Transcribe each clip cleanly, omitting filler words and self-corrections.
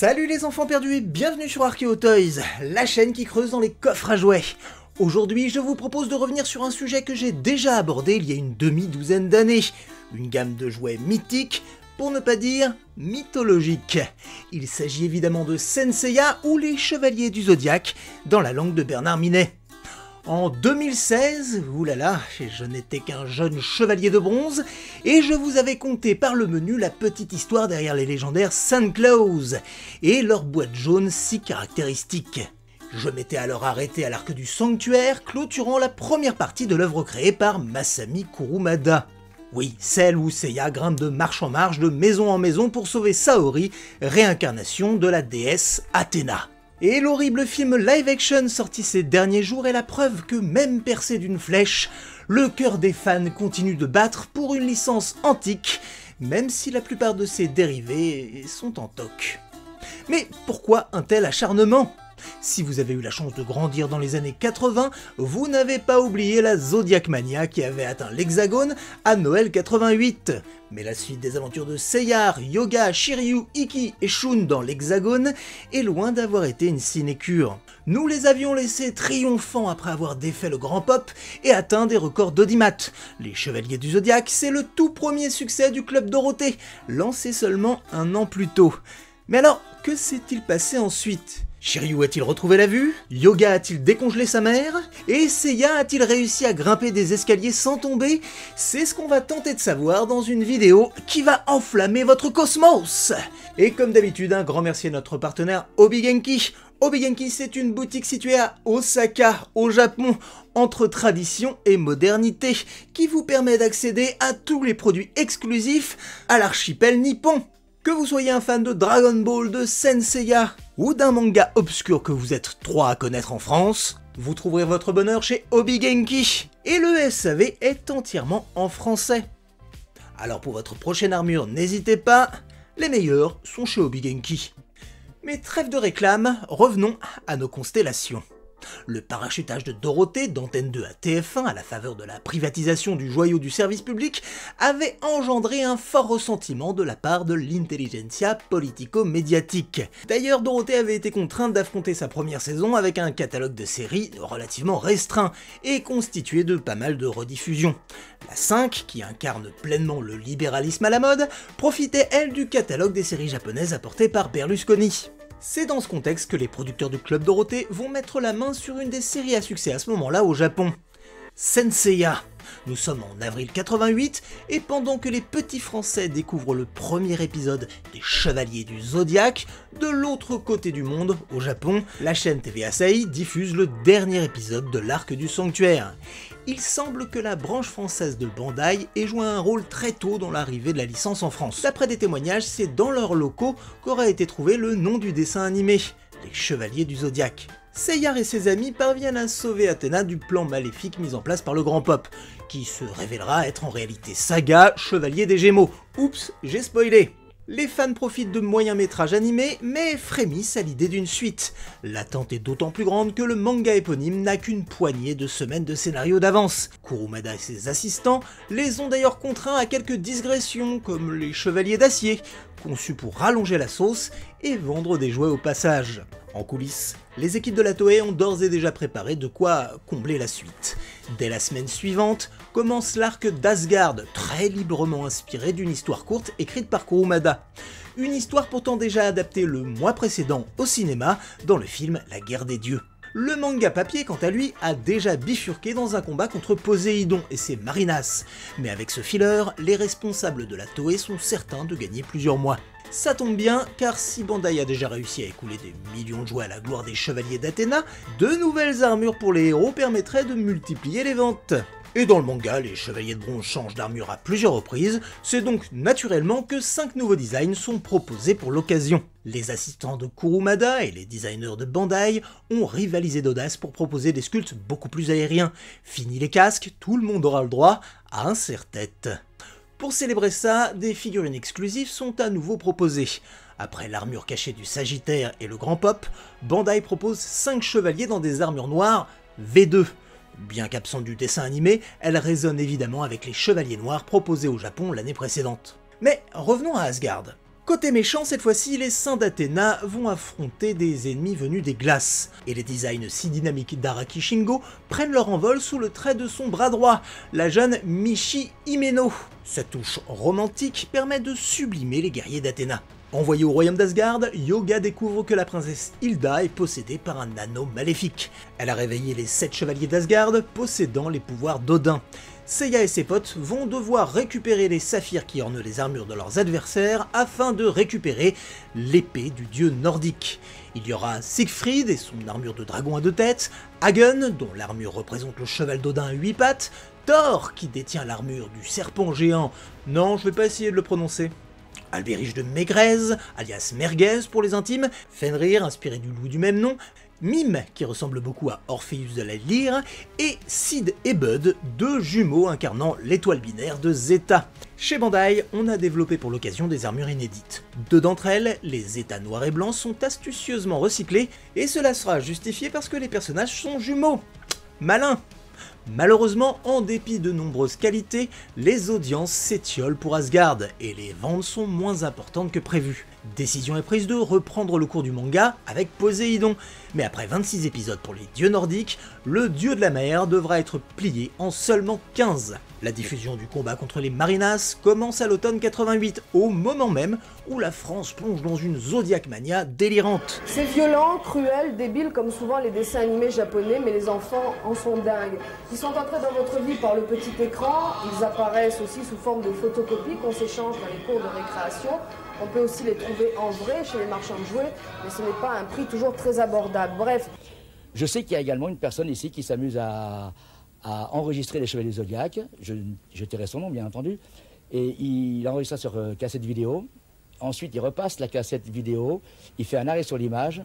Salut les enfants perdus et bienvenue sur Archeo Toys, la chaîne qui creuse dans les coffres à jouets. Aujourd'hui, je vous propose de revenir sur un sujet que j'ai déjà abordé il y a une demi-douzaine d'années. Une gamme de jouets mythiques, pour ne pas dire mythologiques. Il s'agit évidemment de Senseiya ou les Chevaliers du Zodiaque, dans la langue de Bernard Minet. En 2016, oulala, je n'étais qu'un jeune chevalier de bronze, et je vous avais conté par le menu la petite histoire derrière les légendaires Saint Claus, et leur boîte jaune si caractéristique. Je m'étais alors arrêté à l'arc du sanctuaire, clôturant la première partie de l'œuvre créée par Masami Kurumada. Oui, celle où Seiya grimpe de marche en marche, de maison en maison pour sauver Saori, réincarnation de la déesse Athéna. Et l'horrible film live-action sorti ces derniers jours est la preuve que même percé d'une flèche, le cœur des fans continue de battre pour une licence antique, même si la plupart de ses dérivés sont en toc. Mais pourquoi un tel acharnement ? Si vous avez eu la chance de grandir dans les années 80, vous n'avez pas oublié la Zodiac Mania qui avait atteint l'Hexagone à Noël 88. Mais la suite des aventures de Seiya, Ryoga, Shiryu, Ikki et Shun dans l'Hexagone est loin d'avoir été une sinécure. Nous les avions laissés triomphants après avoir défait le grand pop et atteint des records d'audimat. Les Chevaliers du Zodiaque, c'est le tout premier succès du Club Dorothée, lancé seulement un an plus tôt. Mais alors, que s'est-il passé ensuite ? Shiryu a-t-il retrouvé la vue? Yoga a-t-il décongelé sa mère? Et Seiya a-t-il réussi à grimper des escaliers sans tomber? C'est ce qu'on va tenter de savoir dans une vidéo qui va enflammer votre cosmos! Et comme d'habitude, un grand merci à notre partenaire Obigenki. Obigenki, c'est une boutique située à Osaka, au Japon, entre tradition et modernité, qui vous permet d'accéder à tous les produits exclusifs à l'archipel nippon. Que vous soyez un fan de Dragon Ball, de Senseiya, ou d'un manga obscur que vous êtes 3 à connaître en France, vous trouverez votre bonheur chez Obigenki. Et le SAV est entièrement en français. Alors pour votre prochaine armure, n'hésitez pas, les meilleurs sont chez Obigenki. Mais trêve de réclame, revenons à nos constellations. Le parachutage de Dorothée d'Antenne 2 à TF1 à la faveur de la privatisation du joyau du service public avait engendré un fort ressentiment de la part de l'intelligentsia politico-médiatique. D'ailleurs, Dorothée avait été contrainte d'affronter sa première saison avec un catalogue de séries relativement restreint et constitué de pas mal de rediffusions. La 5, qui incarne pleinement le libéralisme à la mode, profitait elle du catalogue des séries japonaises apportées par Berlusconi. C'est dans ce contexte que les producteurs du Club Dorothée vont mettre la main sur une des séries à succès à ce moment-là au Japon. Senseiya. Nous sommes en avril 88 et pendant que les petits Français découvrent le premier épisode des Chevaliers du Zodiaque, de l'autre côté du monde, au Japon, la chaîne TV Asahi diffuse le dernier épisode de l'arc du sanctuaire. Il semble que la branche française de Bandai ait joué un rôle très tôt dans l'arrivée de la licence en France. D'après des témoignages, c'est dans leurs locaux qu'aurait été trouvé le nom du dessin animé, les Chevaliers du Zodiaque. Seiya et ses amis parviennent à sauver Athéna du plan maléfique mis en place par le grand pop, qui se révélera être en réalité Saga, Chevalier des Gémeaux. Oups, j'ai spoilé. Les fans profitent de moyens métrages animés, mais frémissent à l'idée d'une suite. L'attente est d'autant plus grande que le manga éponyme n'a qu'une poignée de semaines de scénario d'avance. Kurumada et ses assistants les ont d'ailleurs contraints à quelques digressions, comme les Chevaliers d'Acier, conçus pour rallonger la sauce et vendre des jouets au passage. En coulisses, les équipes de la Toei ont d'ores et déjà préparé de quoi combler la suite. Dès la semaine suivante, commence l'arc d'Asgard, très librement inspiré d'une histoire courte écrite par Kurumada. Une histoire pourtant déjà adaptée le mois précédent au cinéma dans le film La Guerre des Dieux. Le manga papier, quant à lui, a déjà bifurqué dans un combat contre Poséidon et ses Marinas. Mais avec ce filler, les responsables de la Toei sont certains de gagner plusieurs mois. Ça tombe bien, car si Bandai a déjà réussi à écouler des millions de jouets à la gloire des Chevaliers d'Athéna, de nouvelles armures pour les héros permettraient de multiplier les ventes. Et dans le manga, les Chevaliers de Bronze changent d'armure à plusieurs reprises, c'est donc naturellement que 5 nouveaux designs sont proposés pour l'occasion. Les assistants de Kurumada et les designers de Bandai ont rivalisé d'audace pour proposer des sculptes beaucoup plus aériens. Fini les casques, tout le monde aura le droit à un serre-tête. Pour célébrer ça, des figurines exclusives sont à nouveau proposées. Après l'armure cachée du Sagittaire et le Grand Pop, Bandai propose 5 chevaliers dans des armures noires V2. Bien qu'absente du dessin animé, elle résonne évidemment avec les chevaliers noirs proposés au Japon l'année précédente. Mais revenons à Asgard. Côté méchant, cette fois-ci, les Saints d'Athéna vont affronter des ennemis venus des glaces, et les designs si dynamiques d'Araki Shingo prennent leur envol sous le trait de son bras droit, la jeune Michi Himeno. Sa touche romantique permet de sublimer les guerriers d'Athéna. Envoyée au royaume d'Asgard, Yoga découvre que la princesse Hilda est possédée par un anneau maléfique. Elle a réveillé les 7 chevaliers d'Asgard possédant les pouvoirs d'Odin. Seiya et ses potes vont devoir récupérer les saphirs qui ornent les armures de leurs adversaires afin de récupérer l'épée du dieu nordique. Il y aura Siegfried et son armure de dragon à 2 têtes, Hagen, dont l'armure représente le cheval d'Odin à 8 pattes, Thor, qui détient l'armure du serpent géant, non je vais pas essayer de le prononcer, Albéric de Mégrez, alias Merguez pour les intimes, Fenrir, inspiré du loup du même nom, Mime, qui ressemble beaucoup à Orpheus de la Lyre, et Sid et Bud, 2 jumeaux incarnant l'étoile binaire de Zeta. Chez Bandai, on a développé pour l'occasion des armures inédites. 2 d'entre elles, les Zeta noirs et blancs, sont astucieusement recyclées, et cela sera justifié parce que les personnages sont jumeaux. Malin! Malheureusement, en dépit de nombreuses qualités, les audiences s'étiolent pour Asgard, et les ventes sont moins importantes que prévu. Décision est prise de reprendre le cours du manga avec Poséidon, mais après 26 épisodes pour les dieux nordiques, le dieu de la mer devra être plié en seulement 15. La diffusion du combat contre les Marinas commence à l'automne 88, au moment même où la France plonge dans une Zodiac Mania délirante. C'est violent, cruel, débile comme souvent les dessins animés japonais, mais les enfants en sont dingues. Ils sont entrés dans votre vie par le petit écran, ils apparaissent aussi sous forme de photocopies qu'on s'échange dans les cours de récréation. On peut aussi les trouver en vrai chez les marchands de jouets, mais ce n'est pas un prix toujours très abordable. Bref. Je sais qu'il y a également une personne ici qui s'amuse à enregistrer les Chevaliers Zodiac. Je tairai son nom, bien entendu. Et il enregistre ça sur cassette vidéo. Ensuite, il repasse la cassette vidéo, il fait un arrêt sur l'image,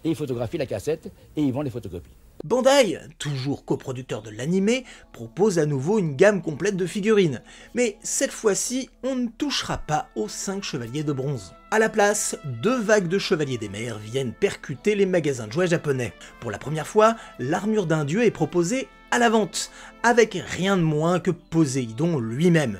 et il photographie la cassette, et il vend les photocopies. Bandai, toujours coproducteur de l'anime, propose à nouveau une gamme complète de figurines, mais cette fois-ci, on ne touchera pas aux 5 chevaliers de bronze. À la place, 2 vagues de chevaliers des mers viennent percuter les magasins de jouets japonais. Pour la première fois, l'armure d'un dieu est proposée à la vente, avec rien de moins que Poséidon lui-même.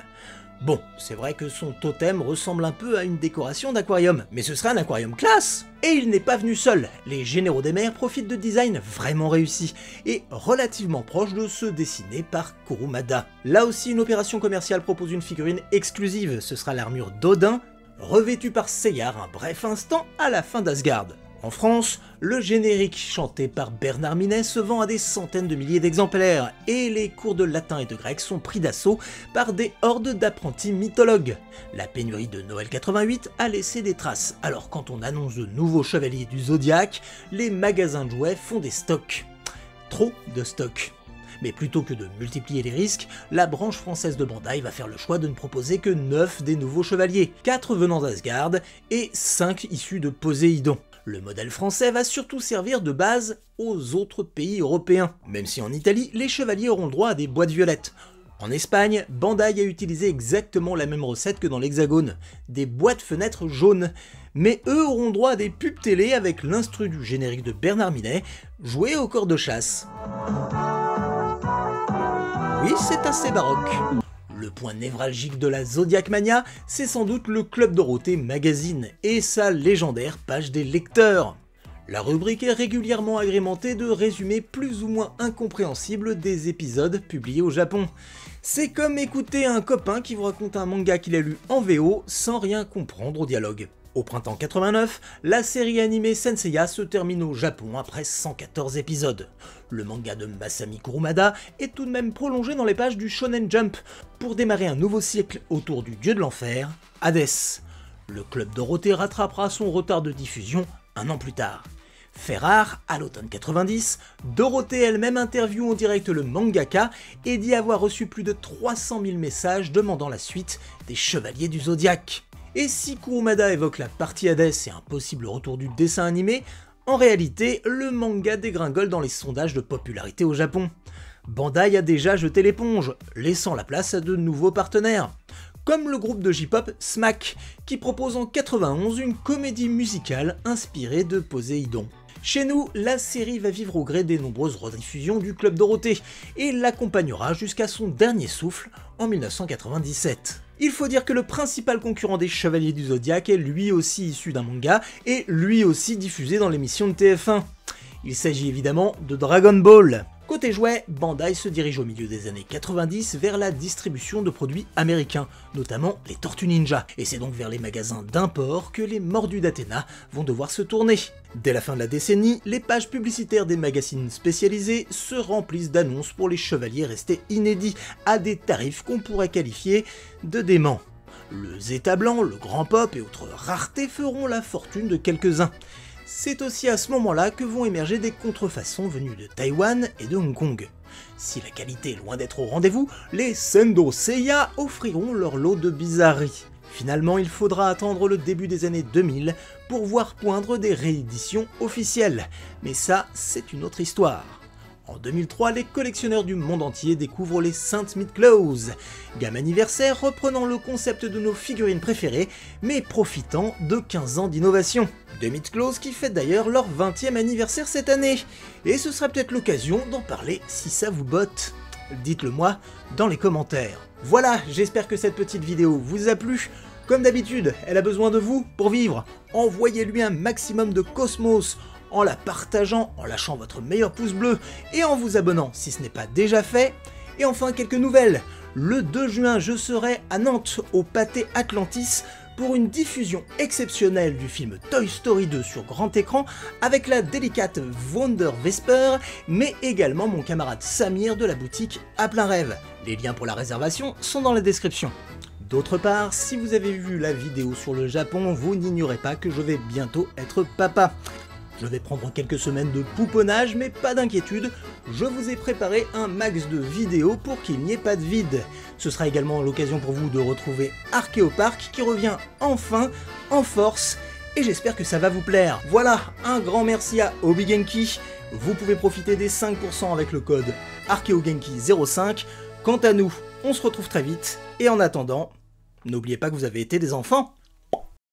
Bon, c'est vrai que son totem ressemble un peu à une décoration d'aquarium, mais ce serait un aquarium classe! Et il n'est pas venu seul, les généraux des mers profitent de designs vraiment réussis, et relativement proches de ceux dessinés par Kurumada. Là aussi, une opération commerciale propose une figurine exclusive, ce sera l'armure d'Odin, revêtue par Seiya un bref instant à la fin d'Asgard. En France, le générique chanté par Bernard Minet se vend à des centaines de milliers d'exemplaires, et les cours de latin et de grec sont pris d'assaut par des hordes d'apprentis mythologues. La pénurie de Noël 88 a laissé des traces, alors quand on annonce de nouveaux chevaliers du Zodiac, les magasins de jouets font des stocks. Trop de stocks. Mais plutôt que de multiplier les risques, la branche française de Bandai va faire le choix de ne proposer que 9 des nouveaux chevaliers, 4 venant d'Asgard et 5 issus de Poséidon. Le modèle français va surtout servir de base aux autres pays européens, même si en Italie, les chevaliers auront le droit à des boîtes violettes. En Espagne, Bandai a utilisé exactement la même recette que dans l'Hexagone, des boîtes fenêtres jaunes, mais eux auront droit à des pubs télé avec l'instru du générique de Bernard Minet, joué au corps de chasse. Oui, c'est assez baroque. Le point névralgique de la Zodiac Mania, c'est sans doute le Club Dorothée Magazine et sa légendaire page des lecteurs. La rubrique est régulièrement agrémentée de résumés plus ou moins incompréhensibles des épisodes publiés au Japon. C'est comme écouter un copain qui vous raconte un manga qu'il a lu en VO sans rien comprendre au dialogue. Au printemps 89, la série animée Senseiya se termine au Japon après 114 épisodes. Le manga de Masami Kurumada est tout de même prolongé dans les pages du Shonen Jump pour démarrer un nouveau cycle autour du dieu de l'enfer, Hadès. Le Club Dorothée rattrapera son retard de diffusion un an plus tard. Fait rare, à l'automne 90, Dorothée elle-même interviewe en direct le mangaka et dit avoir reçu plus de 300 000 messages demandant la suite des Chevaliers du Zodiaque. Et si Kurumada évoque la partie Hadès et un possible retour du dessin animé, en réalité, le manga dégringole dans les sondages de popularité au Japon. Bandai a déjà jeté l'éponge, laissant la place à de nouveaux partenaires, comme le groupe de J-pop Smack, qui propose en 91 une comédie musicale inspirée de Poséidon. Chez nous, la série va vivre au gré des nombreuses rediffusions du Club Dorothée, et l'accompagnera jusqu'à son dernier souffle en 1997. Il faut dire que le principal concurrent des Chevaliers du Zodiaque est lui aussi issu d'un manga et lui aussi diffusé dans l'émission de TF1. Il s'agit évidemment de Dragon Ball. Côté jouets, Bandai se dirige au milieu des années 90 vers la distribution de produits américains, notamment les Tortues Ninja, et c'est donc vers les magasins d'import que les Mordus d'Athéna vont devoir se tourner. Dès la fin de la décennie, les pages publicitaires des magazines spécialisés se remplissent d'annonces pour les chevaliers restés inédits, à des tarifs qu'on pourrait qualifier de déments. Le Zeta blanc, le Grand Pop et autres raretés feront la fortune de quelques-uns. C'est aussi à ce moment-là que vont émerger des contrefaçons venues de Taïwan et de Hong Kong. Si la qualité est loin d'être au rendez-vous, les Sendo Seiya offriront leur lot de bizarreries. Finalement, il faudra attendre le début des années 2000 pour voir poindre des rééditions officielles. Mais ça, c'est une autre histoire. En 2003, les collectionneurs du monde entier découvrent les Saint Mid-Claws, gamme anniversaire reprenant le concept de nos figurines préférées, mais profitant de 15 ans d'innovation. Des Mid-Claws qui fêtent d'ailleurs leur 20e anniversaire cette année, et ce sera peut-être l'occasion d'en parler si ça vous botte. Dites-le moi dans les commentaires. Voilà, j'espère que cette petite vidéo vous a plu. Comme d'habitude, elle a besoin de vous pour vivre. Envoyez-lui un maximum de cosmos, en la partageant, en lâchant votre meilleur pouce bleu et en vous abonnant si ce n'est pas déjà fait. Et enfin, quelques nouvelles. Le 2 juin, je serai à Nantes, au Pâté Atlantis, pour une diffusion exceptionnelle du film Toy Story 2 sur grand écran, avec la délicate Wonder Vesper, mais également mon camarade Samir de la boutique À Plein Rêve. Les liens pour la réservation sont dans la description. D'autre part, si vous avez vu la vidéo sur le Japon, vous n'ignorez pas que je vais bientôt être papa. Je vais prendre quelques semaines de pouponnage, mais pas d'inquiétude, je vous ai préparé un max de vidéos pour qu'il n'y ait pas de vide. Ce sera également l'occasion pour vous de retrouver Archéopark qui revient enfin en force, et j'espère que ça va vous plaire. Voilà, un grand merci à Obigenki, vous pouvez profiter des 5% avec le code ArcheoGenki05. Quant à nous, on se retrouve très vite, et en attendant, n'oubliez pas que vous avez été des enfants.